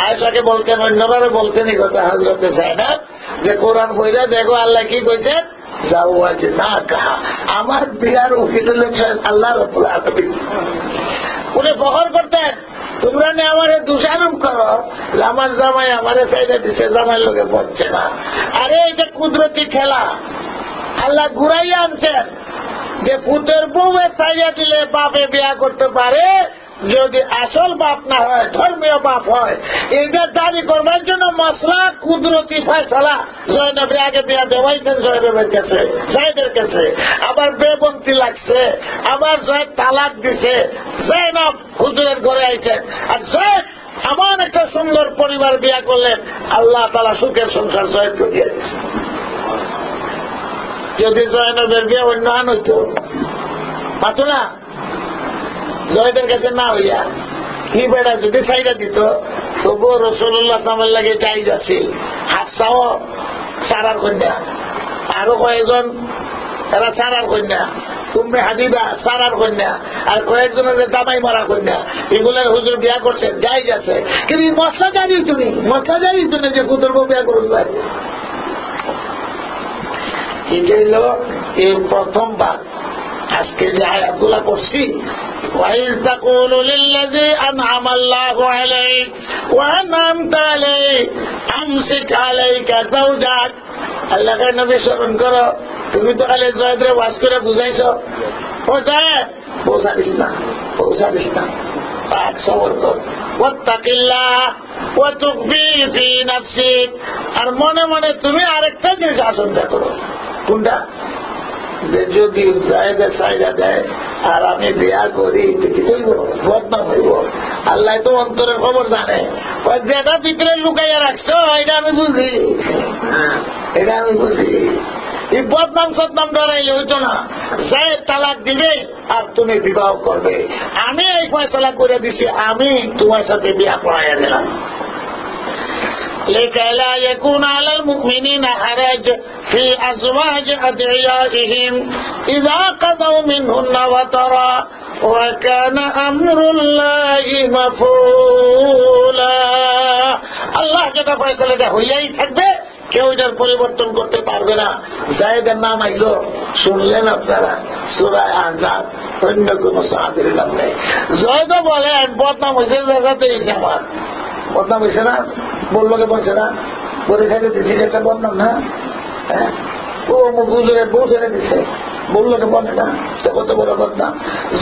আয়েশাকে বলতেন, অন্যবারে বলতেন এই কথা হযরতে যায়নাব যে কোরআন বইরা দেখো আল্লাহ কি কইছেন, জাওয়াজ না কাহা, আমার বিয়ার উকিল হলেন আল্লাহ রাব্বুল আলামিন। উনি ফখর করতেন, তোমরা নে আমারে দোষারোপ করো আমার জামাই আমারে চাইতে দিচ্ছে, জামাই লোকে পড়ছে না। আরে এটা কুদরতি খেলা, আল্লাহ ঘুরাইয়া আনছেন যে পুতের বউয়ে চাইয়া দিলে বাপে বিয়া করতে পারে, যদি আসল বাপ না হয়, ধর্মীয় বাপ হয়। এটা দাবি করবার জন্য মশলা কুদরতি ফয়সালা জয়নবের আগে দিয়া দেওয়াইছেন জয়নবের কাছে, জয়দের কাছে। আবার বেবন্তি লাগছে, আবার জয় তালাক দিছে, জয়নব হুজুরের ঘরে আইছেন। আর জয় এমন একটা সুন্দর পরিবার বিয়া করলেন, আল্লাহ তাআলা সুখের সংসার জয়কে দিয়ে দিচ্ছে। যদি জয়নবের বিয়ে অন্য আন হইত পাতো না, জয়দের কাছে না হইয়া কি বেড়া যদি চাইরা দিত, তবুও রাসূলুল্লাহ সাল্লাল্লাহু আলাইহি ওয়াসাল্লাম চাই যাচ্ছে। হাফসাও সারার কন্যা, আরো কয়েকজন এরা সারার কন্যা, তুমি হাবিবা সারার কন্যা, আর কয়েকজনের জামাই মারা কন্যা, এগুলোর হুজুর বিয়া করছেন, যাই যাচ্ছে। কিন্তু মশলা জানি তুমি, মশলা জানি তুমি যে কুতুর্ব বিয়া করুন পারে। এটা হইল এই প্রথমবার আজকে যে আয়াতগুলা করছি। وَإِذْ تَقُولُ لِلَّذِي أَنْعَمَ اللَّهُ عَلَيْهِ وَأَنْعَمْتَ عَلَيْهِ أَمْسِكْ عَلَيْكَ زَوْجَكَ। আল্লাহকে নবী স্মরণ করো, তুমি তো খালি জয়দের ওয়াজ করে বুঝাইছ, ও জয় পৌঁছাদিস না, পৌঁছাদিস না, পাক সবর কর। ওয়াত্তাকিল্লাহ ওয়া তুখফি ফি নাফসিক, আর মনে মনে তুমি আরেকটা জিনিস আশঙ্কা করো। কোনটা? যে যদি জায়গা চাইদা দেয় আর আমি বিয়া করি কি হইব, বদনাম হইব। আল্লাহ তো অন্তরের খবর জানে, যেটা ভিতরে লুকাইয়া রাখছো এটা আমি বুঝি, এটা আমি বুঝি। এই বদনাম সদনাম ডরাইলে হইতো না, সে তালাক দিবে আর তুমি বিবাহ করবে। আমি এই ফয়সলা করে দিছি, আমি তোমার সাথে বিয়া পড়াইয়া দিলাম। لكي لا يكون على المؤمنين حرج في أزواج أدعيائهم إذا قضوا منهن وطرا وكان أمر الله مفعولا। আল্লাহ যেটা ফয়সালাটা হইয়াই থাকবে, কেউ এটার পরিবর্তন করতে পারবে না। জায়েদের নাম আইলো, শুনলেন আপনারা সূরা আহজাব, অন্য কোন সাহাবীর নাম নেই। জয়দ বলেন বদনাম হয়েছে, জায়গাতে এসে আমার বদনাম হয়েছে না, বললো কে বলছে না, পরীক্ষাতে দিচ্ছি একটা বদনাম না, হ্যাঁ ও হুজুরের বউ ছেড়ে দিচ্ছে, বললো কে বলে না, তো কত বড় বদনাম।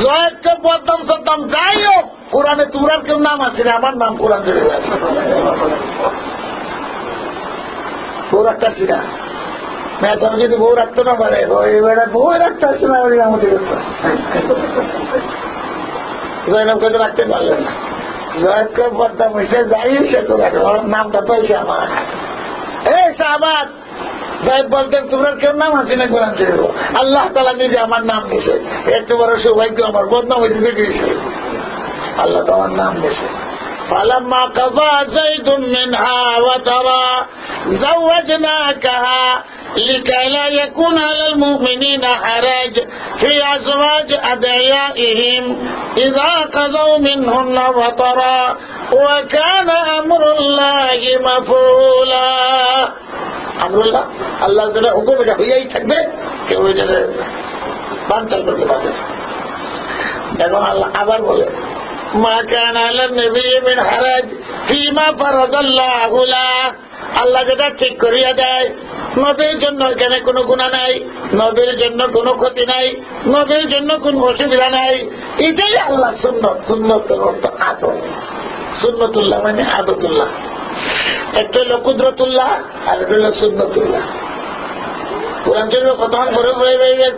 জয়দকে বদনাম সদনাম যাই হোক, কোরআনে তোমরার কেউ নাম আছে না, আমার নাম কোরআন ধরে আছে। বউ রাখতে আসছি না, মেয়েটার যদি বউ রাখতে না পারে, বউ রাখতে আসছে না, ওই আমাদের জয়নবকে তো রাখতে পারলেন না। জয়কে বদনাম হয়েছে, যাই সে তো নামটা পাইছে আমার। এই সাহাবাত জয়েদ বলতেন তোমরা কেউ নাম আছে না কোরআন শরীফ, আল্লাহ তাআলা নিজে আমার নাম দিয়েছে। একটু বড় সৌভাগ্য আমার, বদনাম হয়েছে দিয়েছে, আল্লাহ তো আমার নাম দিয়েছে। فلما قضى زيد منها وطرا زوجناكها لكي لا يكون على المؤمنين حرج في أزواج أدعيائهم إذا قضوا منهن وطرا وكان أمر الله مفعولا। আমরুল্লাহ আল্লাহ যেটা হুকুম এটা হইয়াই থাকবে, কেউ এটা বানচাল করতে পারবে। এখন আল্লাহ আবার বলে মা কানা আলা নবী মিন হারাজ ফিমা ফারাদাল্লাহু লা, আল্লাহ যেটা ঠিক করিয়া দেয়, নবীর জন্য এখানে কোনো গুনাহ নাই, নবীর জন্য কোনো ক্ষতি নাই, নবীর জন্য কোনো অসুবিধা নাই। এটাই আল্লাহ সুন্নত। সুন্নতের অর্থ আদত, সুন্নতুল্লাহ মানে আদতুল্লাহ। একটা হলো কুদরতুল্লাহ আর একটা হলো সুন্নতুল্লাহ। কোরআন শরীফে কতক্ষণ করে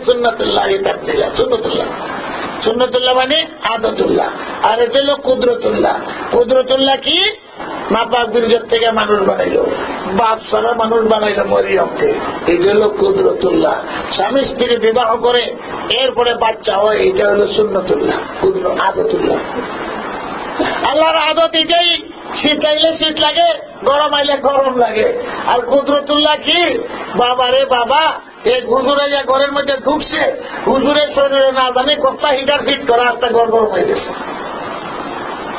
সুন্নতুল্লাহ, সুন্নতুল্লাহ সুন্নতুল্লাহ মানে আদতুল্লাহ, আর এটা হলো কুদরতুল্লাহ। কুদরতুল্লাহ কি? নাপাক বীর্যের থেকে মানুষ বানাইল, বাপ ছাড়া মানুষ বানাইল মরিয়মকে, এটা হলো কুদরতুল্লাহ। স্বামী স্ত্রী বিবাহ করে এরপরে বাচ্চা হয়, এটা হলো সুন্নতুল্লাহ, আদতুল্লাহ। আল্লাহর আদত এটাই, শীত আইলে শীত লাগে, গরম আইলে গরম লাগে। আর কুদরতুল্লাহ কি? বাবা রে বাবা, এই হুজুরে যা ঘরের মধ্যে ঢুকছে, হুজুরের শরীরে না জানে কতটা হিটার ফিট করা, আস্তা ঘর গরম হয়ে গেছে,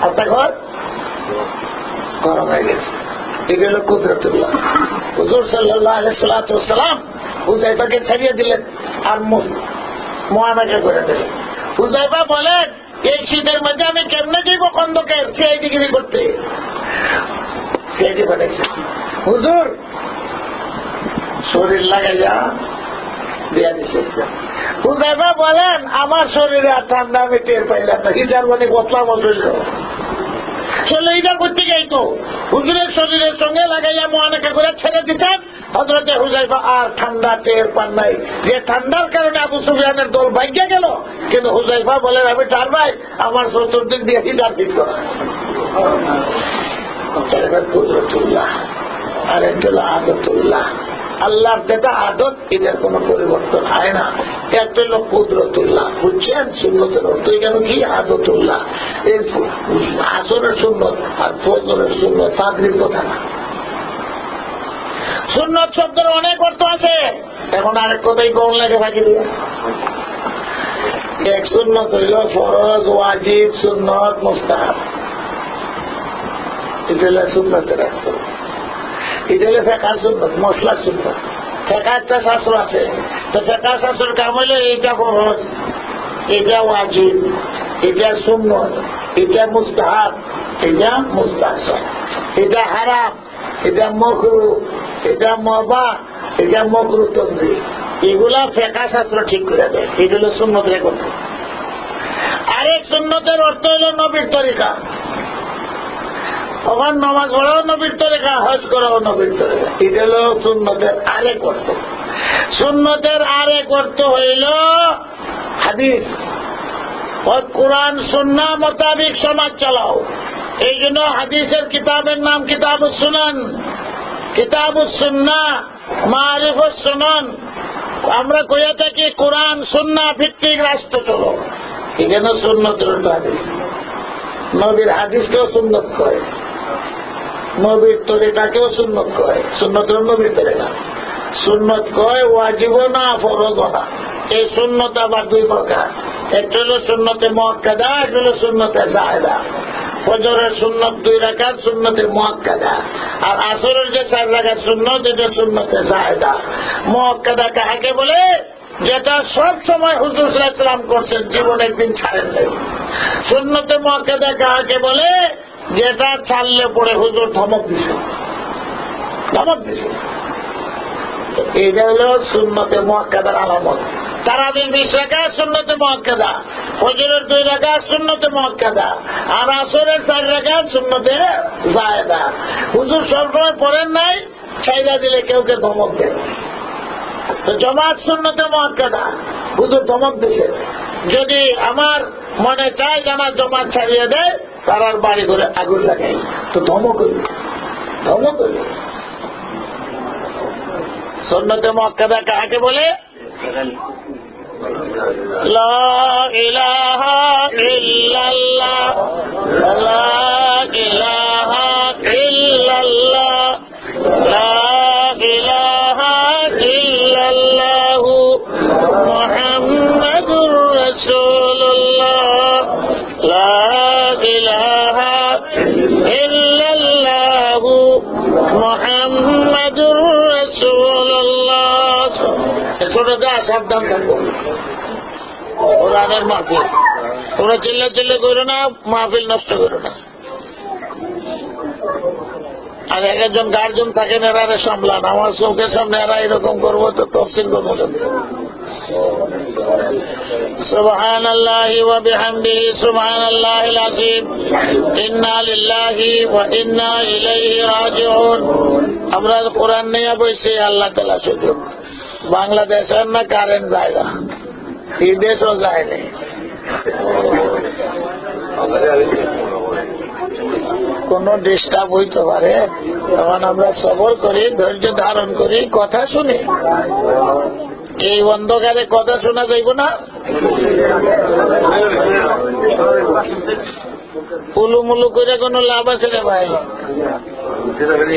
আস্তা ঘর গরম হয়ে গেছে। এটা হলো কুদরতুল্লাহ। হুজুর সাল্লাল্লাহু আলাইহি সাল্লাম হুযায়ফাকে ছাড়িয়ে দিলেন আর মুআনাকা করে দিলেন। হুযায়ফা বলেন, এই শীতের মধ্যে আমি কেমনে যাইব খন্দকের সিআইডিগিরি করতে? সিআইডি বানাইছে হুজুর, শরীর লাগাইয়া দিয়া দিছে। হুযায়ফা বলেন, আমার শরীরে আর ঠান্ডা আমি টের পাইলাম না, হিটার মানে বতলা বদল চলে এটা করতে যাইতো। হুজুরের শরীরের সঙ্গে লাগাইয়া মুআনাকা করে ছেড়ে দিতেন। হযরতে হুযায়ফা আর ঠান্ডা টের পান নাই, যে ঠান্ডার কারণে আবু সুফিয়ানের দল ভাগ্যে গেল। কিন্তু হুযায়ফা বলেন, আমি টার ভাই, আমার চতুর্দিক দিয়ে হিটার ফিট করা। কুদরতুল্লাহ আর একটা হলো আদতুল্লাহ। আল্লাহর যেটা আদত, এটার কোন পরিবর্তন হয় না। একটা হলো কুদরতুল্লাহ, বুঝছেন? সুন্নতের অর্থ এখানে কি? আদতুল্লাহ। এই আসরের সুন্নত আর ফজরের সুন্নত ফাদরির কথা না। সুন্নত শব্দের অনেক অর্থ আছে। এখন আরেক কথাই কোন লাগে ফাঁকি দিয়ে। এক সুন্নত হইল ফরজ, ওয়াজিব, সুন্নত, মুস্তাহাব। এটা হলো সুন্নতের অর্থ। এটা হলো ফেকার সুন্নত, মশলা সুন্নত। ফেকা একটা শাস্ত্র আছে, তো ফেকা শাস্ত্রের কাম হইলে এইটা ফরজ, এটা ওয়াজিব, এটা সুন্নত, এটা মুস্তাহাব, এটা মুস্তাহসান, এটা হারাম, এটা মাকরুহ, এটা মুবাহ, এটা মাকরুহ তানজীহ। এগুলা ফেকা শাস্ত্র ঠিক করে দেয়। এটা হলো সুন্নতের অর্থ। আরেক সুন্নতের অর্থ হলো নবীর তরিকা। ওখান নামাজ পড়াও নবীর তরিকা, হজ করাও নবীর তরিকা। এটা হলো সুন্নতের আরেক অর্থ। সুন্নতের আরেক অর্থ হইল হাদিস। কোরআন সুন্নাহ মোতাবিক সমাজ চালাও। এই জন্য হাদিসের কিতাবের নাম কিতাবুস সুনান, কিতাবুস সুন্নাহ, মারিফুস সুনান। আমরা কইয়া থাকি কোরআন সুন্নাহ ভিত্তিক রাষ্ট্র চলো। এখানে সুন্নতের হাদিস, নবীর হাদিসকেও সুন্নত কয়, নবীর তরিকাকেও সুন্নত কয়। সুন্নতের নবীর তরিকা সুন্নত কয়, ওয়াজিব না, ফরজ না। এই সুন্নত আবার দুই প্রকার। একটা হলো সুন্নতে মুআক্কাদা, একটা হলো সুন্নতে জায়েদা। ফজরের সুন্নত 2 রাকাত, সুন্নতে মুআক্কাদা। আর আসরের যে 4 রাকাত সুন্নত, এটা সুন্নতে জায়েদা। মুআক্কাদা কাকে বলে? যেটা সব সময় হুজুর সাল্লাল্লাহু আলাইহি ওয়াসাল্লাম করছেন, জীবনে একদিন ছাড়েন নাই। সুন্নতে মুআক্কাদা কাকে বলে? যেটা ছাড়লে পরে হুজুর ধমক দিছে, ধমক দিছে। এটা হলো সুন্নতে মুআক্কাদার আলামত। তারাবির 20 রাকাত সুন্নতে মুআক্কাদা, ফজরের 2 রাকাত সুন্নতে মুআক্কাদা, আর আসরের 4 রাকাত সুন্নতে জায়েদা। হুজুর সবসময় পড়েন নাই, ছাইরা দিলে কেউ কে ধমক দেন। তো জামাত সুন্নতে মুআক্কাদা, হুজুর ধমক দিছে। যদি আমার মনে চায় যে আমার জামাত ছাড়িয়ে দেয়, তার বাড়ি করে আগুন লাগাই, তো ধমক হইল, ধমক হইল। সুন্নতে মুআক্কাদা কাকে বলে? লা ইলাহা ইল্লাল্লাহ, লা ইলাহা ইল্লাল্লাহ, লা ইলাহা ইল্লাল্লাহ, মুহাম্মাদুর রাসূলুল্লাহ, লা ইলাহা ইল্লাল্লাহ, মুহাম্মাদুর রাসূলুল্লাহ। ছোটটা সাবধান থাকবো কোরআনের মাহফিল। তোমরা চিল্লা চিল্লা করো না, মাহফিল নষ্ট করো না। আর একজন গার্জন থাকেন, এরা সামলান। আমার চোখের সামনে এরা এরকম করবো তো তফসিল করবো। সুবহানাল্লাহি ওয়া বিহামদিহি, সুবহানাল্লাহিল আযীম, ইন্না লিল্লাহি ওয়া ইন্না ইলাইহি রাজিউন। আমরা কোরআন নিয়ে বসে আল্লাহ তাআলা শুধু বাংলাদেশের না কারেন্ট যায় না, এই দেশও যায়নি। কোন ডিস্টার্ব হইতে পারে, তখন আমরা সবর করি, ধৈর্য ধারণ করি, কথা শুনি। এই অন্ধকারে কথা শোনা যাইব না। উলুমুলু করে কোনো লাভ আছে রে ভাই?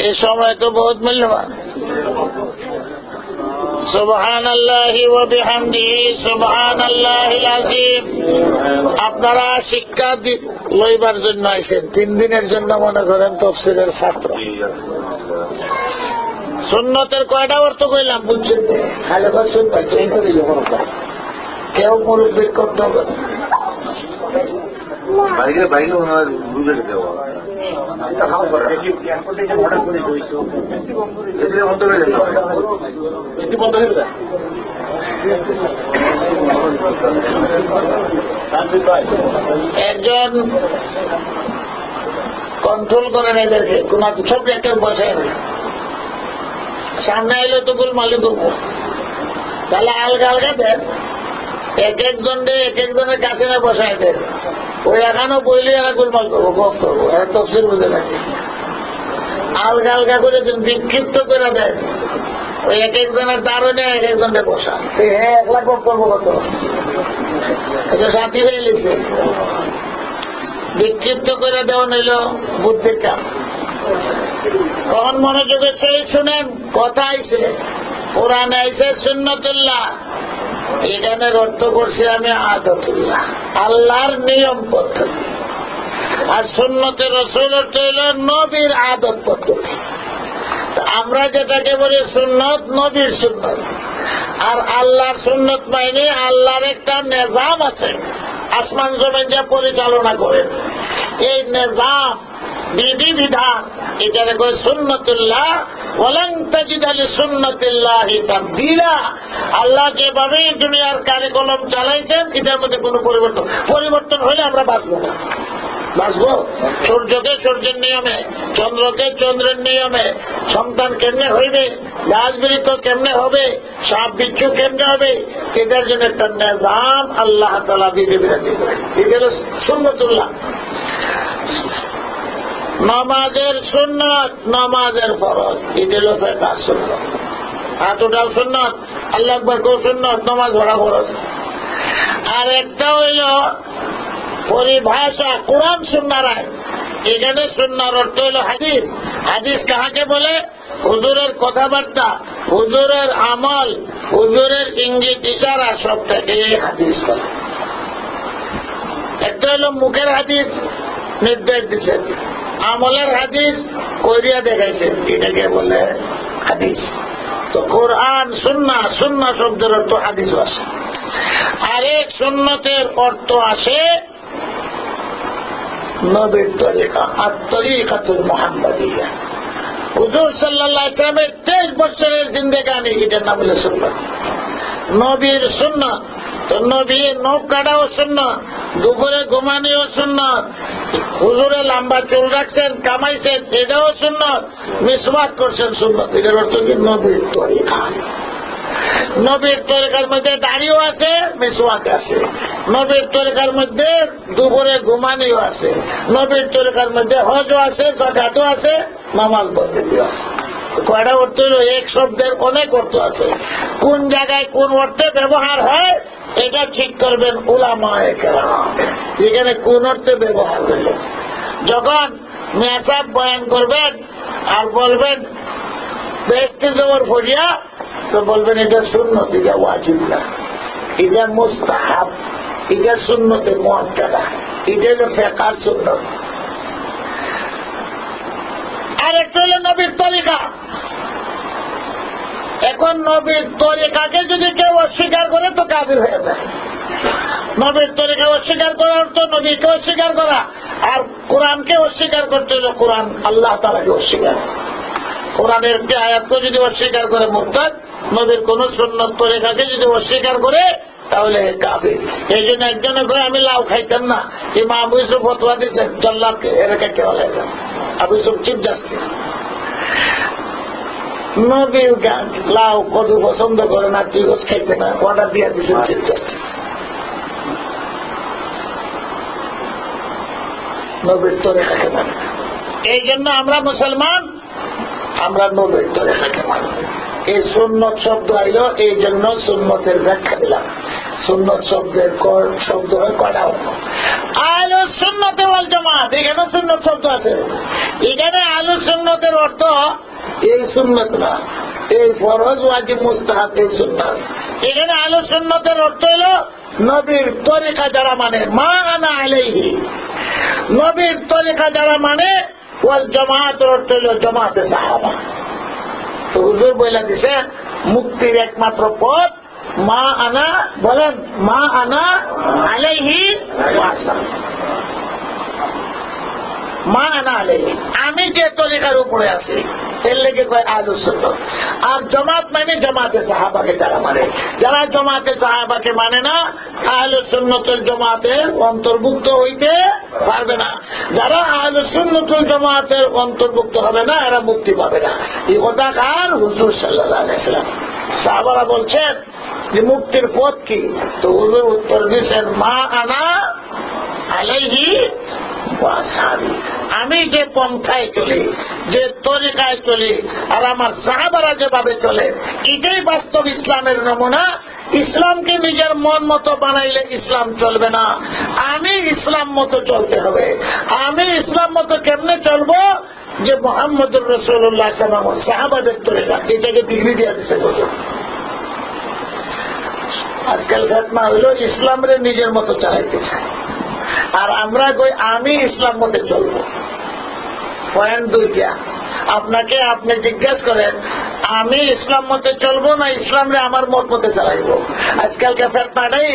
এই সময় তো বহুত মূল্যবান। সুবহানাল্লাহি ওয়া বিহামদিহি সুবহানাল্লাহিল আযীম। আপনারা শিক্ষা লইবার জন্য আইছেন, 3 দিনের জন্য মনে করেন তাফসীরের ছাত্র। সুন্নতের কয়টা অর্থ কইলাম বুঝছেন? খালি বলছেন চেঞ্জ করে দিল কোনো কেউ মুরব্বী করতে হবে বাইরে বাইরে ওনার বুঝে দেওয়া একজন কন্ট্রোল করেন এদেরকে, কোন সব একটা বসায় না, সামনে এলে তো গোল মালি করবো, তাহলে আলগা আলগা দেন, এক একজনের কাছে না বসায় দেন, ওই এখানেও বইলে এরা গোলমাল করবো, গপ করবো, এরা তফসিল বুঝে নাকি আলগা আলগা করে দিন, বিক্ষিপ্ত করে দেন, ওই এক একজনের দারুণে এক একজনের বসা, হ্যাঁ 1 লাখ গপ করবো কত সাথী হয়ে লিখছে, বিক্ষিপ্ত করে দেওয়া নিল বুদ্ধির কাম। তখন মনোযোগে সেই শুনেন, কথা আইছে কোরআনে আইছে সুন্নতুল্লাহ, এখানের অর্থ করছি আমি আদতুল্লাহ, আল্লাহর নিয়ম পদ্ধতি, আর সুন্নতে রাসূল অর্থ হইল নবীর আদত পদ্ধতি। আমরা যেটাকে বলি সুন্নত, নবীর সুন্নত, আর আল্লাহর সুন্নত মানে আল্লাহর একটা নিজাম আছে, আসমান জমিন যা পরিচালনা করেন, এই নিজাম বিধিবিধান এটাকে কয় সুন্নতুল্লাহ। ওয়ালান তাজিদা লিসুন্নাতিল্লাহি তাবদীলা, আল্লাহ যেভাবে দুনিয়ার কারিকলম চালাইছেন এটার মধ্যে কোনো পরিবর্তন হলে আমরা বাঁচবো না। বাঁচবো সূর্যকে সূর্যের নিয়মে, চন্দ্রকে চন্দ্রের নিয়মে, সন্তান কেমনে হইবে, গাছ বৃক্ষ কেমনে হবে, সাপ বিচ্ছু কেমনে হবে, এটার জন্য একটা নিজাম আল্লাহ তাআলা বিধিবিধান দিয়েছেন, এটা হলো সুন্নতুল্লাহ। নামাজের সুন্নত, নামাজের ফরজ, এটা হলো ফিকহ সুন্নত, হাত উঠাও সুন্নত, আল্লাহু আকবার কও সুন্নত, নামাজ পড়া ফরজ। আর একটা হইল পরিভাষা কোরআন সুন্নাহর, এখানে সুন্নাহর অর্থ হইল হাদিস। হাদিস কাহাকে বলে? হুজুরের কথাবার্তা, হুজুরের আমল, হুজুরের ইঙ্গিত ইশারা সবটাকে হাদিস বলে। একটা হইল মুখের হাদিস, নির্দেশ দিচ্ছেন, আমলের হাদিস কইরিয়া দেখাইছেন, এটাকে বলে হাদিস। তো কোরআন সুন্নাহ, সুন্নাহ শব্দের অর্থ হাদিস আসে। আরেক সুন্নতের অর্থ আসে নবীর তরিকা, আর তরিকাতুল মুহাম্মাদিয়া, হুজুর সাল্লাল্লাহু আলাইহি ওয়াসাল্লামের 23 বছরের জিন্দেগানি, এটার নাম হলো সুন্নাহ, নবীর সুন্নাহ। তো নবী নখ কাটাও সুন্নাহ, দুপুরে ঘুমানিও সুন্নাহ, হুজুরে লম্বা চুল রাখছেন, কামাইছেন, এটাও সুন্নাহ, মিসওয়াক করছেন সুন্নাহ। এটার অর্থ কি? নবীর তরিকা। নবীর তরিকার মধ্যে দাড়িও আছে, মিসওয়াক আছে, নবীর তরিকার মধ্যে দুপুরে ঘুমানিও আছে, নবীর তরিকার মধ্যে হজও আছে, যাকাতও আছে, নামাজ পদ্ধতিও আছে। কয়টা অর্থ হল? এক শব্দের অনেক অর্থ আছে, কোন জায়গায় কোন অর্থে ব্যবহার হয় এটা ঠিক করবেন উলামায়ে কেরাম, এখানে কোন অর্থে ব্যবহার করবেন। যখন মেসাব বয়ান করবেন আর বলবেন বেহেশতে যাওয়ার ফরিয়া, তো বলবেন এটা সুন্নত, এটা ওয়াজিব না, এটা মুস্তাহাব, এটা সুন্নতে মুআক্কাদা, এটা হলো ফিকহ সুন্নত। আর একটা হলো নবীর তরিকা। এখন নবীর তরিকাকে যদি কেউ অস্বীকার করে তো কাফির হয়ে যায়। নবীর তরিকা অস্বীকার করার তো নবীকে অস্বীকার করা, আর কোরআনকে অস্বীকার করতে হলো কোরআন আল্লাহ তাআলাকে অস্বীকার। কোরআনের একটি আয়াতকে যদি অস্বীকার করে মুরতাদ, নবীর কোন সুন্নত তরিকাকে যদি অস্বীকার করে তাহলে কাফির। এই জন্য একজনে কয় আমি লাউ খাইতাম না, ইমাম আবু ইউসুফ ফতোয়া দিয়েছেন জল্লাদকে, এটাকে কে বলে? Abu Yusuf chief justice. নবী লাউ কদু পছন্দ করে না, চিগস খাইতে না, অর্ডার দিয়ে দিয়েছেন চিফ জাস্টিস। নবীর তরিকাকে মানে, এই জন্য আমরা মুসলমান, আমরা নবীর তরিকাকে মানি। এই সুন্নত শব্দ আইল, এই জন্য সুন্নতের ব্যাখ্যা দিলাম। সুন্নত শব্দের শব্দ হয় কয়টা অর্থ? আহলে সুন্নাত ওয়াল জামাত, এখানে সুন্নত শব্দ আছে। এখানে আহলে সুন্নতের অর্থ এই সুন্নত না, এই ফরজ, ওয়াজিব, মুস্তাহাব, এই সুন্নাত। এখানে আহলে সুন্নাতের অর্থ হলো নবীর তরিকা যারা মানে, মা আনা আলাইহি, নবীর তরিকা যারা মানে। ওয়াল জামাতের অর্থ হলো জামাতে সাহাবা। তো হুজুর বলে দিছে মুক্তির একমাত্র পথ মা আনা, বলেন মা আনা আলাইহি ওয়াসাল্লাম, মা আনা আলাইহি, আমি যে তরিকার উপরে আছি এর লেগে কয় আহলে সুন্নাত। আর জামাত মানে জামাতে সাহাবাকে যারা মানে, যারা জামাতে সাহাবাকে মানে না আহলে সুন্নাতুল জামাতের অন্তর্ভুক্ত হইতে পারবে না। যারা আহলে সুন্নাতুল জামাতের অন্তর্ভুক্ত হবে না এরা মুক্তি পাবে না। এই কথা কার? হুজুর সাল্লাল্লাহু আলাইহি ওয়াসাল্লাম। সাহাবারা বলছেন যে মুক্তির পথ কি? তো হুজুর উত্তর দিয়েছেন মা আনা আলাইহি ওয়াসাল্লাম, আমি যে পন্থায় চলি, যে তরিকায় চলি, আর আমার সাহাবারা যেভাবে চলে, এটাই বাস্তব ইসলামের নমুনা। ইসলামকে নিজের মন মতো বানাইলে ইসলাম চলবে না, আমি ইসলাম মতো চলতে হবে। আমি ইসলাম মতো কেমনে চলবো? যে মুহাম্মদুর রাসূলুল্লাহ সাল্লাল্লাহু আলাইহি ওয়াসাল্লাম সাহাবাদের তরিকা, এটাকে ডিগ্রি দিয়ে দিতে হবে। আজকাল ফতোয়া হলো ইসলামের নিজের মতো চালাইতে চায়, আর আমরা কই আমি ইসলাম মতে চলবো। পয়েন্ট দুইটা। আপনাকে আপনি জিজ্ঞেস করেন আমি ইসলাম মতে চলবো না ইসলামরে আমার মত মতে চালাইবো। আজকালকে ফতোয়াটাই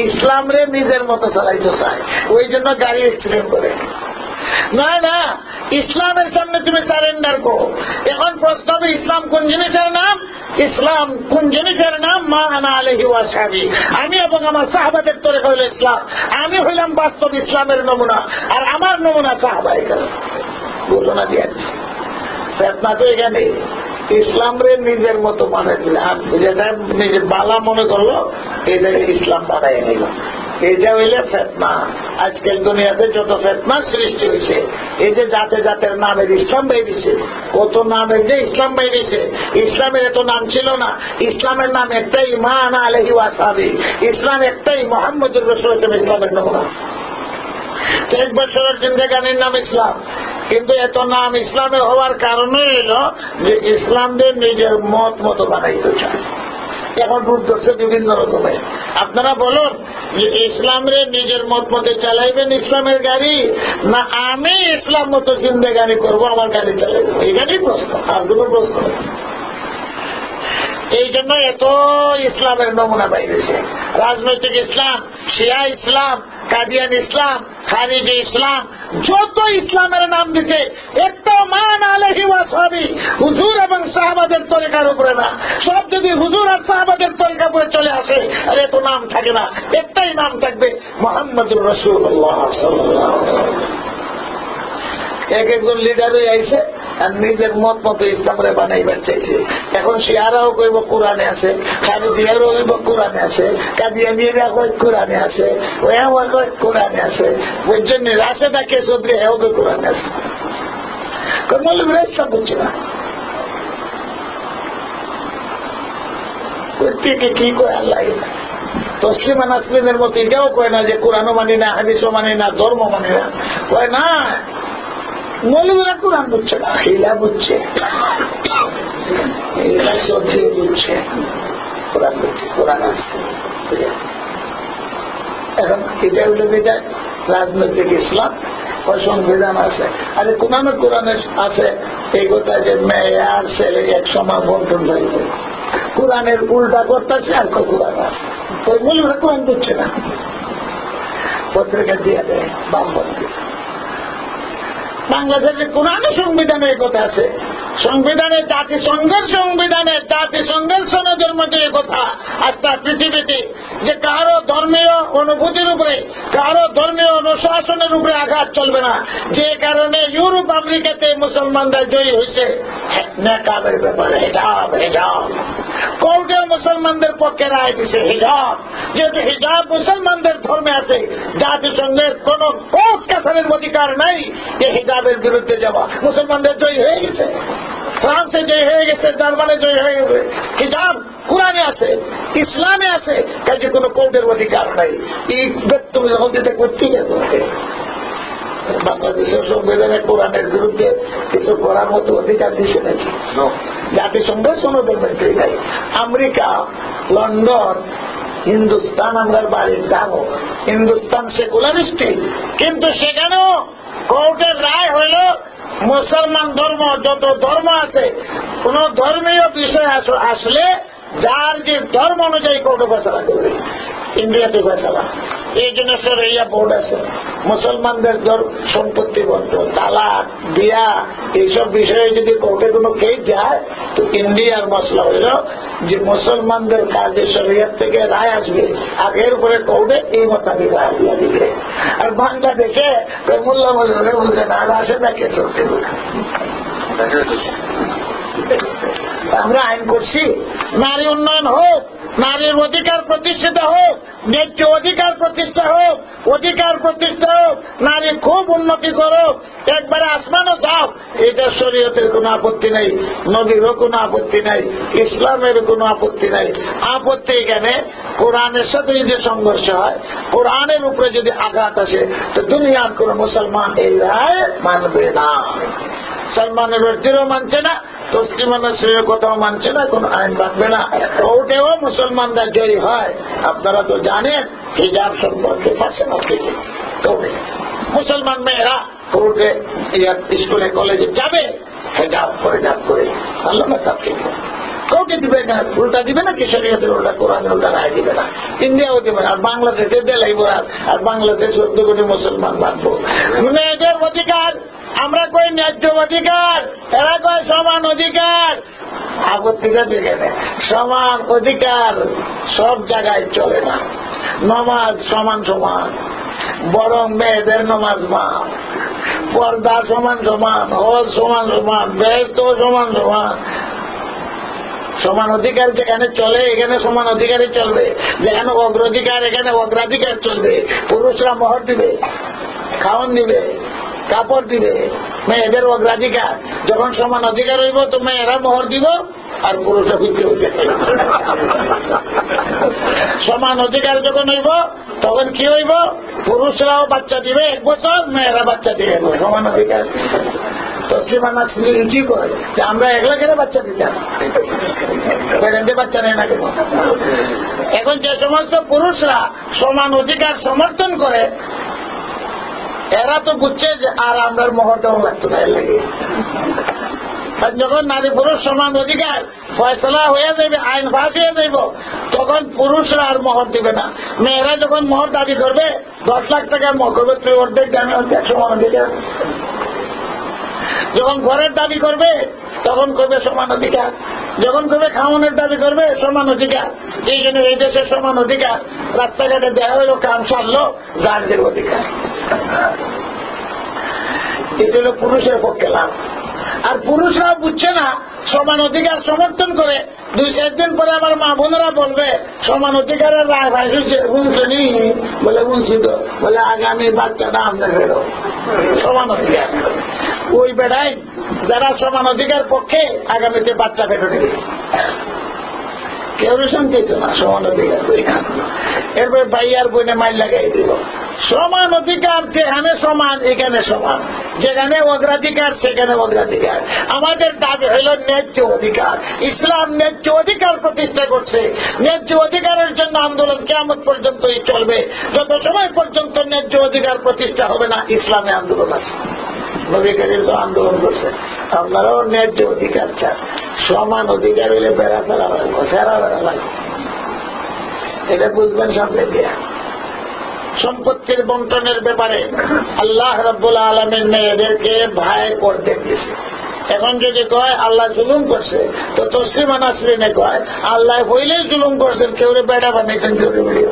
ইসলামরে নিজের মতো চালাইতে চায়, ওই জন্য গাড়ি অ্যাক্সিডেন্ট করে। না না, ইসলামের সামনে তুমি সারেন্ডার করো। এখন প্রশ্ন হবে ইসলাম কোন জিনিসের নাম? ইসলাম কোন জিনিসের নাম? মা আনা আলাইহি ওয়া সাহবি, আমি এবং আমার সাহাবাদের তরিকা হইল ইসলাম। আমি হইলাম বাস্তব ইসলামের নমুনা, আর আমার নমুনা সাহাবায়ে কেরাম। ঘোষণা দিয়েছে ফতোয়া তো এখানে ইসলামরে নিজের মতো বানাইছিল, আর যেটা নিজের বালা মনে করলো এটাকে ইসলাম বানাই নিল। এটা হইলে ফতোয়া। আজকাল দুনিয়াতে যত ফতোয়া সৃষ্টি হয়েছে, এই যে জাতে জাতের নামের ইসলাম বেরিয়েছে, কত নামের যে ইসলাম বেরিয়েছে। ইসলামের এত নাম ছিল না। ইসলামের নাম একটাই, মা আনা আলাইহি ওয়াসাল্লাম। ইসলাম একটাই, মুহাম্মদুর রাসূলুল্লাহ ইসলামের নমুনা। 1 বছরের জিন্দেগানির নাম ইসলাম, কিন্তু এত নাম ইসলামের হওয়ার কারণে হলো যে ইসলামদের নিজের মত মতো বানাইতে চায়। এখন রূপ ধরছে বিভিন্ন রকমের। আপনারা বলুন যে ইসলামরে নিজের মত মতে চালাইবেন ইসলামের গাড়ি, না আমি ইসলাম মতো জিন্দেগানি করবো আমার গাড়ি চালাইবো? এই গাড়ির প্রশ্ন, আর কোনো প্রশ্ন নেই। এই জন্য এত ইসলামের নমুনা বাইরেছে। রাজনৈতিক ইসলাম, শিয়া ইসলাম, কাদিয়ান ইসলাম, খারিজি ইসলাম, যত ইসলামের নাম দিছে একটা মান আলাইহি ওয়াসাল্লাম হুজুর এবং সাহাবাদের তরিকার উপরে না। সব যদি হুজুর আর সাহাবাদের তরিকার উপরে চলে আসে আর এত নাম থাকে না, একটাই নাম থাকবে, মুহাম্মদুর রাসূলুল্লাহ সাল্লাল্লাহু আলাইহি ওয়াসাল্লাম। এক একজন লিডার হয়ে আইছে আর নিজের মত মতো ইসলামরে বানাইবার চাইছে। এখন শিয়ারাও কইব কোরআনে আছে, খারিজিয়ারও কইব কোরআনে আছে, কাদিয়ানিরা কই কোরআনে আছে, ওয়াও কই কোরআনে আছে, বুঝছেন? রাশেদাকে চৌধুরী হেও কই কোরআনে আছে। কোন মৌলবীরা ইসলাম বুঝছে না, কি কয় আল্লাহ। তসলিমা নাসলিমের মতো এটাও কয় না যে কোরআনও মানি না, হাদিসও মানি না, ধর্ম মানি না। কয় না, মৌলবীরা কোরআন বুঝছে না, হিলা বুঝছে, হিলা চৌধুরী বুঝছে, কোরআন বুঝছে, কোরআন আসছে। এখন এটা হইলে যেটা রাজনৈতিক ইসলাম, সংবিধান আছে। আরে কোরআনে আছে এই কথা যে মেয়ে আর ছেলে এক সময় বন্টন থাকবে। কোরআনের উল্টা করতেছে আর কোরআন আছে, ওই মৌলবীরা কোরআন বুঝছে না, পত্রিকা দিয়ে দেয় বামপন্থী। বাংলাদেশের কোরআনে সংবিধানে এই কথা আছে, সংবিধানে জাতিসংঘের সনদের মধ্যে এই কথা আস্থা পৃথিবীতে যে কারো ধর্মীয় অনুভূতির উপরে, কারো ধর্মীয় অনুশাসনের উপরে আঘাত চলবে না। যে কারণে ইউরোপ আমেরিকাতে মুসলমানরা জয়ী হয়েছে নেকাবের ব্যাপারে হিজাব, কোর্টেও মুসলমানদের পক্ষে রায় দিছে হিজাব। যেহেতু হিজাব মুসলমানদের ধর্মে আছে, জাতিসংঘের কোন কোর্ট কাছারের অধিকার নাই যে হিজাবের বিরুদ্ধে যাওয়া। মুসলমানদের জয়ী হয়ে গেছে, ফ্রান্সে জয়ী হয়ে গেছে, জার্মানে জয়ী হয়ে গেছে। হিজাব কোরআনে আছে, ইসলামে আছে, কাজে কোনো কোর্টের অধিকার নাই। এই ব্যক্তি যখন যেটা করতে গেছে বাংলাদেশের সংবিধানে কোরআনের বিরুদ্ধে কিছু করার মতো অধিকার দিচ্ছে নাকি? জাতিসংঘ সনদের মধ্যে নাই। আমেরিকা, লন্ডন, হিন্দুস্তান আমরা বাড়ির দামও, হিন্দুস্তান সেকুলারিস্টিক, কিন্তু সেখানেও কোর্টের রায় হইল মুসলমান ধর্ম যত ধর্ম আছে কোন ধর্মীয় বিষয় আসলে যার যে ধর্ম অনুযায়ী কোর্টে ফয়সালা করবে। ইন্ডিয়াতে ফয়সালা এই জন্য শরিয়া বোর্ড আছে। মুসলমানদের সম্পত্তি বন্টন, তালাক, বিয়া এইসব বিষয়ে যদি কোর্টে কোনো কেস যায় তো ইন্ডিয়ার মশলা হইল যে মুসলমানদের কাজে শরিয়াত থেকে রায় আসবে আগের উপরে কোর্টে এই মোতাবেক রায় দিয়া দিবে। আর বাংলাদেশে মোল্লা মজুরে বলছে না আসে না কেস হচ্ছে। আমরা আইন করছি নারী উন্নয়ন হোক, নারীর অধিকার প্রতিষ্ঠিত হোক, ন্যায্য অধিকার প্রতিষ্ঠা হোক, অধিকার প্রতিষ্ঠা হোক, নারী খুব উন্নতি করো, একবারে আসমানও যাও, এটা শরীয়তের কোনো আপত্তি নাই, নবীরও কোনো আপত্তি নাই, ইসলামের কোনো আপত্তি নাই। আপত্তি এখানে কোরআনের সাথে যদি সংঘর্ষ হয়, কোরআনের উপরে যদি আঘাত আসে তো দুনিয়ার কোন মুসলমান এই রায় মানবে না। সালমানের রশিরও মানছে না, তসলিমানের শ্রেয় কথাও মানছে না, কোন আইন মানবে না। ওটাও মুসলমানরা জয়ী হয়। আপনারা তো জানেন হিজাব সম্পর্কে ফাঁসেনা থেকে তবে মুসলমান মেয়েরা কোর্টে স্কুলে কলেজে যাবে হেজাব করে আল্লাহ না তাকে কাউকে দিবে না, উল্টা দিবে না, কিশোরীদের উল্টা, কোরআনের উল্টা রায় দিবে না। ইন্ডিয়াও দিবে না, আর বাংলাদেশে দেলাইব, আর বাংলাদেশ 14 কোটি মুসলমান মানবো। মেয়েদের অধিকার আমরা কই ন্যায্য অধিকার, এরা কয় সমান অধিকার। আপত্তিটা যেখানে সমান অধিকার সব জায়গায় চলে না। নমাজ সমান সমান, বরং মেয়েদের নমাজ মাপ, পর্দা সমান সমান, হজ সমান সমান, ব্যয় তো সমান সমান। সমান অধিকার যেখানে চলে এখানে সমান অধিকারই চলবে, যেখানে অগ্রাধিকার এখানে অগ্রাধিকার চলবে। পুরুষরা মোহর দিবে, খাওয়ান দিবে, কাপড় দিবে, মেয়েদের অগ্রাধিকার। যখন সমান অধিকার হইব তো মেয়েরা মোহর দিব আর পুরুষরা ফিরতে হইবে। সমান অধিকার যখন হইব তখন কি হইব, পুরুষরাও বাচ্চা দিবে 1 বছর, মেয়েরা বাচ্চা দিবে। সমান অধিকার। তসলিমা নাসরিন কি করে যে আমরা একলা করে বাচ্চা দিতাম, বাচ্চা নেয় না কেন? এখন যে সমস্ত পুরুষরা সমান অধিকার সমর্থন করে এরা তো বুঝছে যে আর আমরা মহরটাও লাগতো না। লাগে যখন নারী পুরুষ সমান অধিকার ফয়সলা হয়ে যাবে, আইন পাস হয়ে যাইব, তখন পুরুষরা আর মোহর দিবে না। মেয়েরা যখন মোহর দাবি করবে 10 লাখ টাকা মোহর করবে, তুই অর্ধেক দামে অর্ধেক সমান অধিকার। যখন ঘরের দাবি করবে তখন করবে সমান অধিকার, যখন করবে খাওয়ানোর দাবি করবে সমান অধিকার। এই জন্য এই দেশে সমান অধিকার। রাস্তাঘাটে দেওয়া হইল, কাম সারলো, গার্জের অধিকার। এটা হল পুরুষের পক্ষে লাভ। আর পুরুষরা বুঝছে না, সমান অধিকার সমর্থন করে 2-4 দিন পরে আমার মা বোনেরা বলবে সমান অধিকারের রায় ভাই বুঝছেনি, বলে বুঝছি তো, বলে আগামী বাচ্চাটা আমরা ফেরো সমান অধিকার। ওই বেড়াই যারা সমান অধিকার পক্ষে আগামীতে বাচ্চা ফেরো নেবে, কেউ শান্তিত না। সমান অধিকার এরপরে ভাই আর বইনে মাইল লাগাই দিল। সমান অধিকার যেখানে সমান এখানে সমান, যেখানে অগ্রাধিকার সেখানে অগ্রাধিকার। আমাদের দাবি হইল ন্যায্য অধিকার। ইসলাম ন্যায্য অধিকার প্রতিষ্ঠা করছে। ন্যায্য অধিকারের জন্য আন্দোলন কিয়ামত পর্যন্তই চলবে। যত সময় পর্যন্ত ন্যায্য অধিকার প্রতিষ্ঠা হবে না ইসলামে আন্দোলন আছে। নবী করিম তো আন্দোলন করছে, আপনারাও ন্যায্য অধিকার চান। সমান অধিকার হইলে বেড়া ফেরা লাগবে, ফেরা বেড়া লাগবে, এটা বুঝবেন সামনে দিয়া। সম্পত্তির বন্টনের ব্যাপারে আল্লাহ রাব্বুল আলামিন মেয়েদেরকে ভাই করতে দিয়েছে। এখন যদি কয় আল্লাহ জুলুম করছে তো তসলিমা নাসরিনে কয় আল্লাহ হইলেই জুলুম করছেন, কেউ বেড়া বানাইছেন, কেউ বেড়িয়ে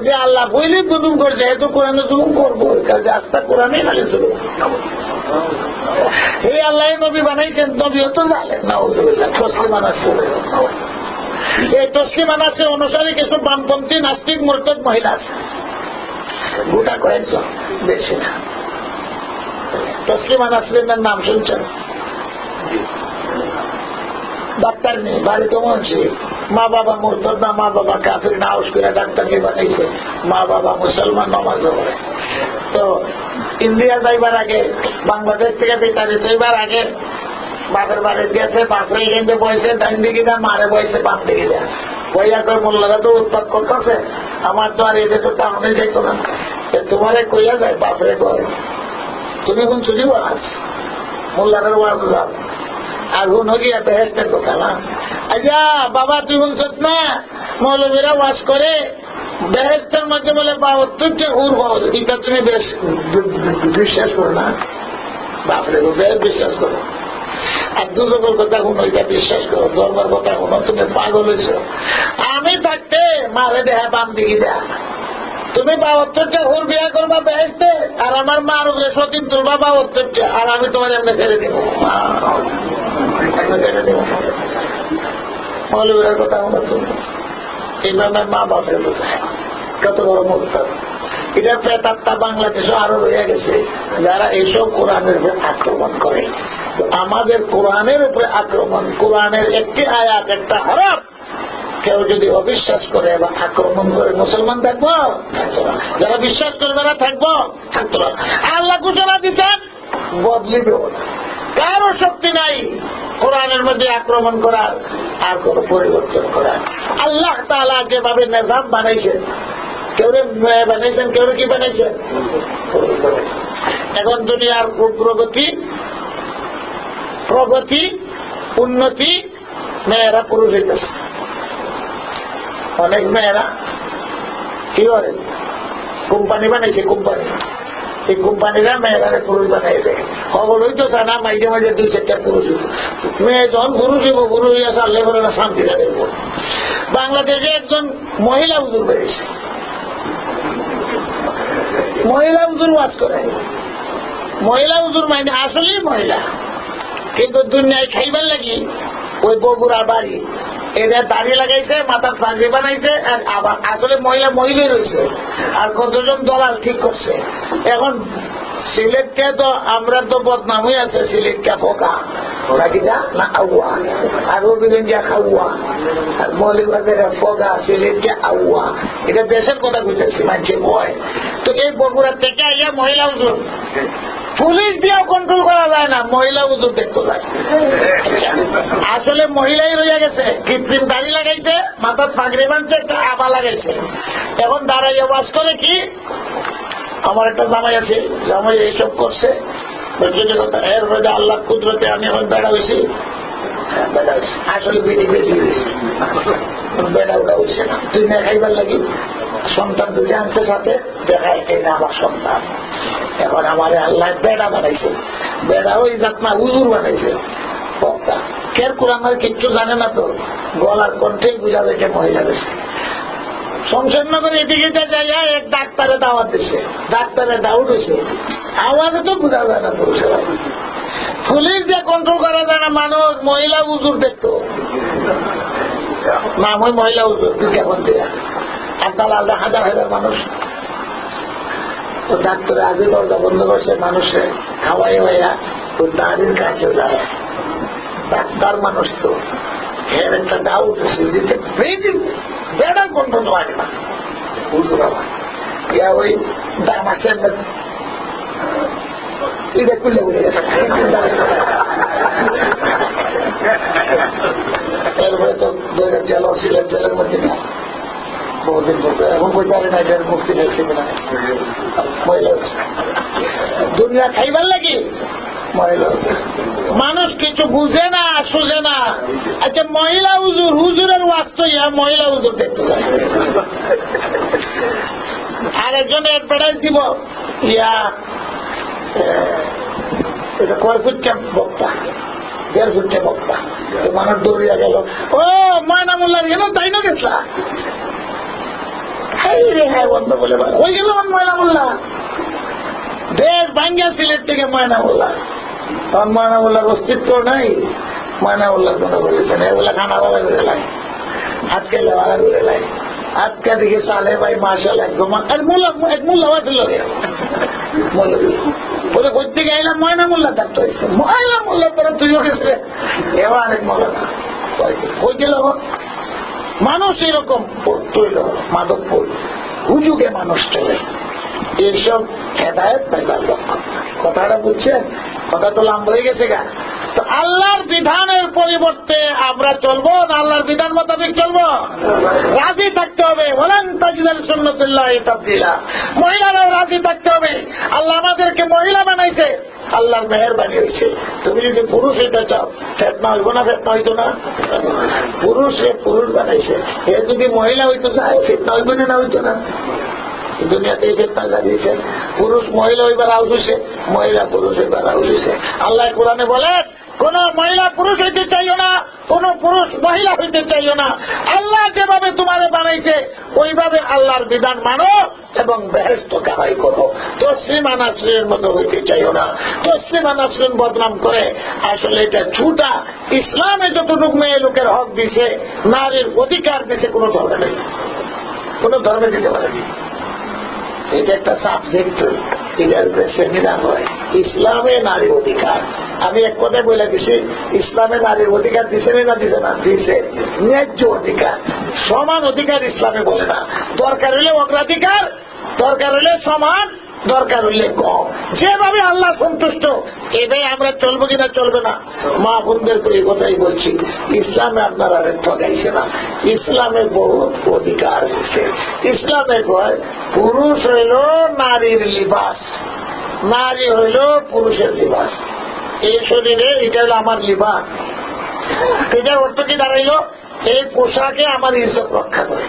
যে আল্লাহ হইলেই জুলুম করছে, এত কোরআনে জুলুম করবো, কাজে আস্থা কোরআনে খালি জুলুম। এই আল্লাহ নবী বানাইছেন, নবীও তো জানেন না। তসলিমা নাসরিনে এই তসলিমা নাসরিন অনুসারে কিছু বামপন্থী নাস্তিক মুরতাদ মহিলা আছে, গোটা কয়েকজন, বেশি না। তসলিমা নাসরিনের নাম শুনছেন? ডাক্তার নেই, বাড়িতে মনছি, মা বাবা মুরতাদ না, মা বাবা কাফির না, হাউস করে ডাক্তারকে বানাইছে, মা বাবা মুসলমান নামাজ পড়ে। তো ইন্ডিয়া যাইবার আগে, বাংলাদেশ থেকে বেতারে যাইবার আগে বাপের বাড়ি গেছে, বাপরে এখানে বসে ডান দিকে দেয়, মারে বসে বাম দিকে দেয়। বইয়া তো মোল্লারা তো উৎপাদ করতেছে, আমার তো আর এদের তো টাউনে যাইতো না, তোমারে কইয়া যায় বাপরে কয় তুমি কোন ছুটি বাস মোল্লারের ওয়াজ যাও আর হুন গিয়া বেহেস্তের কথা না। আচ্ছা বাবা তুই শুনছিস না মৌলবীরা ওয়াজ করে বেহেস্তের মধ্যে বলে 72টা হুর পাওয়া যায়, এটা তুমি বেশ বিশ্বাস করো না? বাপরে বেশ বিশ্বাস করো। আর দুর্গের কথা শুনো, এটা বিশ্বাস করো, ধর্মের কথা শুনো, তুমি পাগল হয়েছ। আমি থাকতে মারে দেহা বাম দিকে দেয়া, তুমি 72টা হুর বিয়া করবা বেহেস্তে, আর আমার মার উপরে সতীন তুলবা 72টা, আর আমি তোমার এমনি ছেড়ে দেবো। মৌলবীর কথা শুনো তুমি, এইভাবে মা বাপের বোঝায় কত বড় মুক্ত। এটা প্রেতাত্মা বাংলাদেশও আরো রয়ে গেছে যারা এইসব কোরআনের উপরে আক্রমণ করে। তো আমাদের কোরআনের উপরে আক্রমণ, কোরআনের একটি আয়াত একটা হরফ কেউ যদি অবিশ্বাস করে বা আক্রমণ করে, মুসলমান থাকবো? থাকতো না। যারা বিশ্বাস করবে না থাকবো? থাকতো না। আল্লাহ ঘোষণা দিতেন বদলিবে না, কারো শক্তি নাই কোরআনের মধ্যে আক্রমণ করার আর কোন পরিবর্তন করার। আল্লাহ তাআলা যেভাবে নিজাম বানাইছেন, কেউ মেয়ে বানাইছেন, কেউ কি বানাইছেন? এখন দুনিয়ার প্রগতি উন্নতি, মেয়েরা পুরুষ হইতেছে। অনেক মেয়েরা কি করে কোম্পানি বানাইছে, কোম্পানি, এই কোম্পানিরা মেয়েরা পুরুষ বানাই দেয়। খবর হইতো না মাঝে মাঝে 2-4টা পুরুষ হইত। মেয়ে যখন পুরুষ হইব, পুরুষ হইয়া সারলে করে না শান্তি লাগে। বাংলাদেশে একজন মহিলা হুজুর বেরিয়েছে, মহিলা হুজুর ওয়াজ করে। মহিলা হুজুর মানে আসলেই মহিলা, কিন্তু দুনিয়ায় খাইবার লাগি ওই বগুড়া বাড়ি, এরা দাড়ি লাগাইছে, মাথার পাগড়ি বানাইছে, আর আবার আসলে মহিলা মহিলাই রয়েছে। আর কতজন দলাল ঠিক করছে। এখন সিলেটকে তো আমরা তো বদনাম হয়ে আছে, সিলেটকে পোকা ওরা কিনা না আউয়া, আর রবিগঞ্জা খাওয়া, আর মৌলিকবাদের পোকা, সিলেটকে আউয়া। এটা দেশের কথা বুঝতেছি, মানছে ভয়। তো এই বগুড়ার থেকে আইয়া মহিলা হুজুর, পুলিশ দিয়েও কন্ট্রোল করা যায় না, মহিলা হুজুর দেখতে যায়। আসলে মহিলাই রয়ে গেছে, কৃত্রিম দাড়ি লাগাইছে, মাথার পাগড়ি বানছে, একটা আবা লাগাইছে। এখন দাঁড়াইয়া বাস করে কি, আমার একটা জামাই আছে, জামাই এইসব করছে, এর মধ্যে আল্লাহ কুদরতে আমি এখন বেড়া হয়েছি, আসলে বেটি বেটি হয়েছে, বেড়া ওটা হচ্ছে না। তুই না খাইবার লাগি সন্তান দুটো আনছে সাথে, দেখায় এই না আমার সন্তান। এখন আমার আল্লাহ বেড়া বানাইছে, বেড়া ওই জাতনা হুজুর বানাইছে। বক্তা কের কোরআনের কিচ্ছু জানে না, তো গলার কণ্ঠেই বুঝা যাচ্ছে মহিলা বেশি। শমশেরনগর এদিকে জায়গায় এক ডাক্তারে দাওয়াত দিচ্ছে, ডাক্তারে ডাউট হয়েছে, আওয়াজে তো বোঝা যায় না পুরুষেরা। পুলিশ দিয়ে কন্ট্রোল করা যায় না, মানুষ মহিলা হুজুর দেখতো না, ওই মহিলা হুজুর বিজ্ঞাপন দেয়া, আপনার আলাদা হাজার হাজার মানুষ। তো ডাক্তারে আগে দরজা বন্ধ করছে, মানুষের খাওয়াই হইয়া তো দাঁড়ির কাছে যায়। ডাক্তার মানুষ তো এর একটা ডাউট হচ্ছে, বেড়া কন্ট্রোল হয় না হুজুর আমার, ইয়া ওই দাম আছে এটা খুলে উঠে গেছে। এরপরে তো 2000 জেল ছিলেন, জেলের মধ্যে না বহুদিন বলতে, এখন কই জানে না এটার মুক্তি দেখছে কিনা। মহিলা দুনিয়া খাইবার লাগে মহিলা, মানুষ কিছু বুঝে না, সুঝে না। আচ্ছা মহিলা হুজুর, হুজুরের ওয়াক্ত ইয়া মহিলা হুজুর দেখতে যায়। আর একজন অ্যাডভার্টাইজ দিব, ইয়া এটা কয় ফুটটা বক্তা, 1.5 ফুটটা বক্তা। তো মানুষ দৌড়িয়া গেল, ও ময়না মোল্লার গেল, তাই না গেছলা রে, হ্যাঁ বন্ধ বলে ওই গেল ময়না মোল্লা, দেশ ভাঙ্গা সিলেট থেকে ময়না মোল্লা। তখন ময়না মোল্লার অস্তিত্ব নাই, ময়না মোল্লার কোনো বলেছে না, এগুলা খানা বালা ঘুরে লাগে, আজকে লেবালা ঘুরে লাগে। আজকে দিকে সালে ভাই মার্শাল একদম এক মোল্লা ছিল বলে করতে গেলাম, ময়না মোল্লা থাকতে হয়েছে, ময়না মোল্লা তোরা তুইও গেছে, এবার আরেক মোল্লা কই গেল মানুষ এরকম তৈল মাদকপুর হুজুগে মানুষ চলে, এইসব হেদায়েত পাইবার লক্ষণ। কথাটা বুঝছেন? কথা তো লম্বা হয়ে গেছে গা। তো আল্লাহর বিধানের পরিবর্তে আমরা চলবো না আল্লাহর বিধান মোতাবেক চলবো? রাজি থাকতে হবে। ওয়ালান তাজিদাল সুন্নাতুল্লাহি তাবদীলা। মহিলারাও রাজি থাকতে হবে। আল্লাহ আমাদেরকে মহিলা বানাইছে, আল্লাহর মেহেরবানি হয়েছে। তুমি যদি পুরুষ হইতে চাও ফেতনা হইব না? ফেতনা হইতো না? পুরুষে পুরুষ বানাইছে, এ যদি মহিলা হইতো চায় ফেতনা হইব না? হইতো না? দুনিয়াতে ফেতনা লাগিয়েছে। পুরুষ মহিলা হইবার আউস হয়েছে, মহিলা পুরুষ হইবার আউস হয়েছে। আল্লাহ কোরআনে বলেন কোন মহিলা পুরুষ হইতে চাইও না, কোন পুরুষ মহিলা হইতে চাইও না। আল্লাহ যেভাবে তোমারে বানাইছে ওইভাবে আল্লাহর বিধান মানো এবং বেহেশত কামাই করো। তসলিমা নাসরিনের মতো হইতে চাইও না। তসলিমা নাসরিন বদনাম করে, আসলে এটা ছুটা। ইসলামে যতটুকু মেয়ে লোকের হক দিছে, নারীর অধিকার দিছে, কোন ধর্মে নেই, কোন ধর্মে দিতে পারেনি। এটা একটা সাবজেক্ট, এটার সেমিনার হয় ইসলামে নারী অধিকার। আমি এক কথায় বলে দিছি, ইসলামে নারীর অধিকার দিছে না দিছে না? দিছে। ন্যায্য অধিকার, সমান অধিকার ইসলামে বলে না। দরকার হইলে অগ্রাধিকার, দরকার হইলে সমান, দরকার হইলে কম। যেভাবে আল্লাহ সন্তুষ্ট এটাই আমরা চলবো কিনা চলবে না? মা বোনদেরকে এই কথাই বলছি, ইসলামে আপনারা ঠকাইছে না। ইসলামে বহুত অধিকার দিচ্ছে। ইসলামে কয় পুরুষ হইল নারীর লিবাস, নারী হইল পুরুষের লিবাস। এই শরীরে এটা হলো আমার লিবাস। এটার অর্থ কি দাঁড়াইল? এই পোশাকে আমার ইজ্জত রক্ষা করে।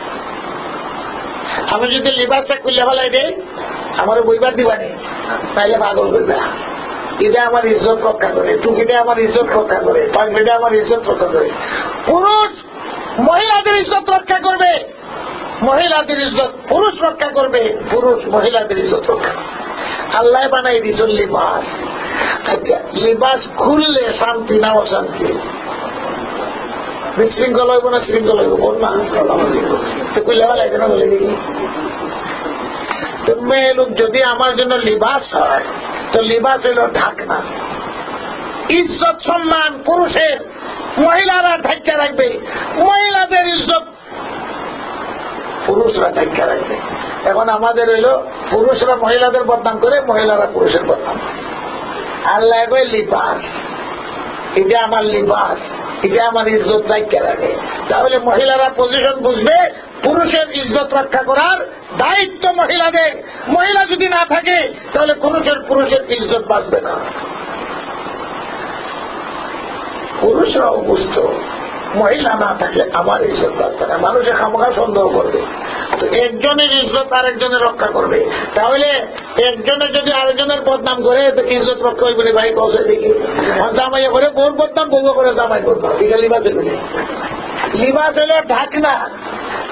আমি যদি লিবাসটা খুলে ফেলাই দেই, আমার বইবার দিবানি, তাইলে পাগল করবে। এটা আমার ইজ্জত রক্ষা করে, টুপিটা আমার ইজ্জত রক্ষা করে, পাগড়িটা আমার ইজ্জত রক্ষা করে। পুরুষ মহিলাদের ইজ্জত রক্ষা করবে, মহিলাদের ইজ্জত পুরুষ রক্ষা করবে, পুরুষ মহিলাদের ইজ্জত রক্ষা। আল্লাহ বানাই দিয়েছেন লিবাস। আচ্ছা, লিবাস খুললে শান্তি না অশান্তি? বিশৃঙ্খল হইব না শৃঙ্খল হইব? বল না, খুলে ফেলাই কেন বলে দেখি। মেয়ে লোক যদি আমার জন্য লিবাস হয়, তো লিবাস হইল ঢাকনা। ইজ্জত সম্মান পুরুষের মহিলারা ঢাকা রাখবে, মহিলাদের ইজ্জত পুরুষরা ঢাকা রাখবে। এখন আমাদের হইল পুরুষরা মহিলাদের বদনাম করে, মহিলারা পুরুষের বদনাম। আল্লাহ কই লিবাস, এটা আমার লিবাস, এটা আমার ইজ্জত ঢাকা রাখে। তাহলে মহিলারা পজিশন বুঝবে, পুরুষের ইজ্জত রক্ষা করার দায়িত্ব মহিলাদের। মহিলা যদি না থাকে তাহলে পুরুষের ইজ্জত বাঁচবে না। পুরুষরাও বুঝত মহিলা না থাকলে আমার ইজ্জত বাঁচবে না। মানুষে খামখা সন্দেহ করবে, তো একজনের ইজ্জত আরেকজনের রক্ষা করবে। তাহলে একজনের যদি আরেকজনের বদনাম করে তো ইজ্জত রক্ষা হইবে। ভাই পৌঁছে দেখি জামাইয়া করে বোর বদনাম, বউ করে জামাই বদনাম। এটা লিবাস হইবে, লিবাস হলো ঢাকনা।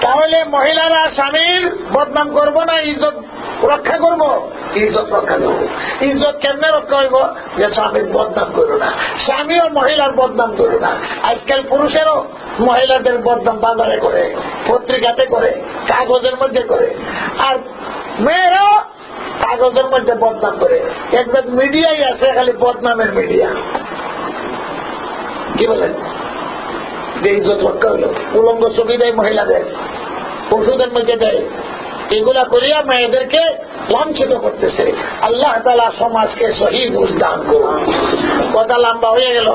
তাহলে মহিলারা স্বামীর বদনাম করবো না, ইজ্জত রক্ষা করবো? ইজ্জত রক্ষা করবো। ইজ্জত কেমনে রক্ষা হইব? যে স্বামীর বদনাম করো না, স্বামীও মহিলার বদনাম করো না। আজকাল পুরুষেরও মহিলাদের বদনাম বাজারে করে, পত্রিকাতে করে, কাগজের মধ্যে করে, আর মেয়েরাও কাগজের মধ্যে বদনাম করে। একদম মিডিয়াই আছে খালি বদনামের মিডিয়া। কি বলেন? যে ইজ্জত রক্ষা হলো, উলঙ্গ ছবি দেয় মহিলাদের, ওষুধের মধ্যে দেয়, এগুলা করিয়া মেয়েদেরকে লাঞ্ছিত করতেছে। আল্লাহ তাআলা সমাজকে সহি বুঝ দান করুন। কথা লম্বা হয়ে গেল।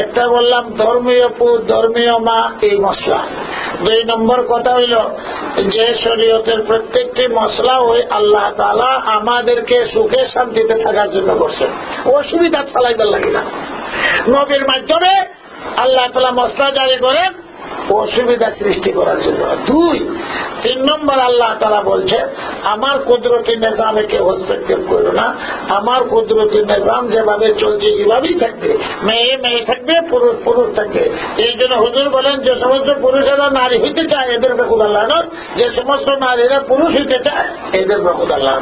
একটা বললাম ধর্মীয় পুত, ধর্মীয় মা, এই মশলা। 2 নম্বর কথা হইল যে শরীয়তের প্রত্যেকটি মশলা ওই আল্লাহ তাআলা আমাদেরকে সুখে শান্তিতে থাকার জন্য করছেন, অসুবিধা চালাইবার লাগে না। নবীর মাধ্যমে আল্লাহ তাআলা মশলা জারি করেন অসুবিধা সৃষ্টি করার জন্য। 3 নম্বর আল্লাহ তাআলা বলছে আমার কুদরতি নিজামে কেউ হস্তক্ষেপ করো না। আমার কুদরতি নিজাম যেভাবে চলছে এভাবেই থাকবে। মেয়ে মেয়ে থাকবে, পুরুষ পুরুষ থাকবে। এই জন্য হুজুর বলেন যে সমস্ত পুরুষেরা নারী হইতে চায় এদের বেকুদ আল্লাহ নয়, যে সমস্ত নারীরা পুরুষ হইতে চায় এদের বেকুদ আল্লাহ।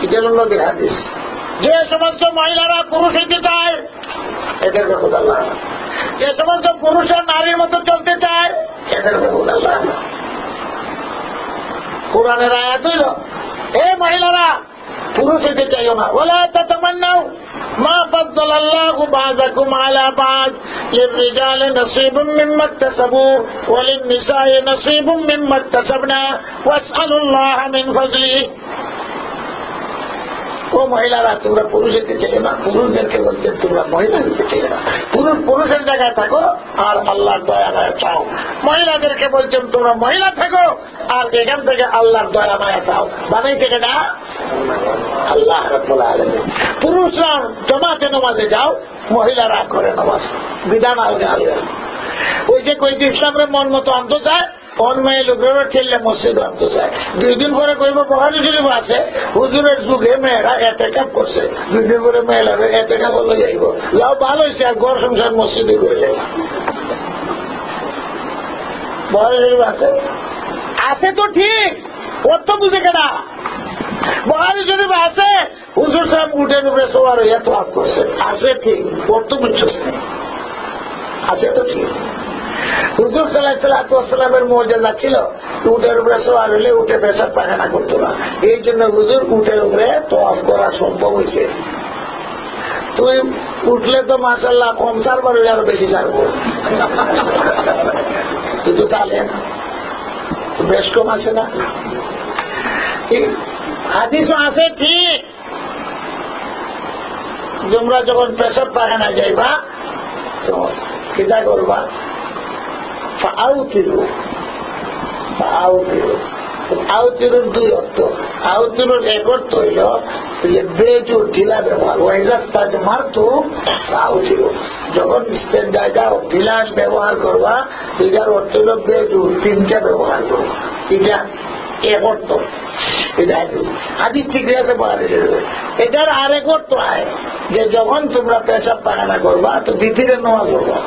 এটা হল নবীর হাদিস। যে সমস্ত মহিলারা পুরুষ হইতে চায় এদের বেকুদ আল্লাহ। যে সমস্ত পুরুষের নারীর মতো চলতে চায় এদের বেকুদ আল্লাহ। কোরআনের আয়াত হইল এ মহিলারা পুরুষ হইতে চাইও না। ওয়ালা তাতামান্নাউ মা ফাদ্দালাল্লাহু বা'দাকুম আলা বা'দ লিররিজালি নাসীবুম মিম্মা ইকতাসাবু ওয়া লিন-নিসাই নাসীবুম মিম্মা ইকতাসাবনা ওয়াসআলুল্লাহা মিন ফাজলিহি। ও মহিলারা, তোমরা পুরুষ হইতে চাইও না, পুরুষদেরকে বলছেন তোমরা মহিলা হইতে চাইও না। পুরুষের জায়গায় থাকো আর আল্লাহর দয়া মায়া চাও। মহিলাদেরকে বলছেন তোমরা মহিলা থাকো আর এখান থেকে আল্লাহর দয়া মায়া চাও। বানাইছে কেনা আল্লাহ রাব্বুল আলামিন। পুরুষরা জামাতে নামাজে যাও, মহিলারা করে নামাজ, বিধান আলগা আলগা। ওই যে কইতে ইসলামের মন মতো আনতে চায়, অন্যায় লোকেরা ঠেললে মসজিদ আনতে চায়। 2 দিন পরে কইব বুখারী শরীফ আছে হুজুরের যুগে মেয়েরা এতেকাব করছে, 2 দিন পরে মেয়েরা এতেকাব হলে যাইব। যাও ভালো হয়েছে, আর ঘর সংসার মসজিদে করে যাই। বুখারী শরীফ আছে আছে তো ঠিক, অর্থ বুঝে কেনা। বুখারী শরীফ আছে হুজুর সাহেব উঠের উপরে সওয়ার হইয়া তোয়াফ করছে, আছে ঠিক, অর্থ বুঝছে আছে তো ঠিক। হুজুর সাল্লাল্লাহু আলাইহি ওয়াসাল্লামের মুজিজা ছিল উটের উপরে সওয়ার হলে উঠে পেশাব পায়খানা করতো না, এই জন্য হুজুর উটের উপরে তোয়াফ করা সম্ভব হয়েছে। তুই উঠলে তো মাশাআল্লাহ কম চারবার হলে আরো বেশি চারবো, তুই তো চালেন বেশ কম আছে না। হাদিসও আছে ঠিক, তোমরা যখন পেশাব পায়খানা যাইবা তো কিতা করবা, আউতিরুর 2 অর্থ। আউতিরুর 1 অর্থ হইল বেজুর ঢিলা ব্যবহার, মারতো আউতিরু যখন যাও ঢিলা ব্যবহার করবা, এটার অর্থ হইল বেজুর 3টা ব্যবহার করবা, এটা 1 অর্থ। এটা হাদিস ঠিক আছে। এটার আরেক অর্থ হয় যে যখন তোমরা পেশাব পায়খানা করবা তো দ্বিতীয় নামাজ করবা,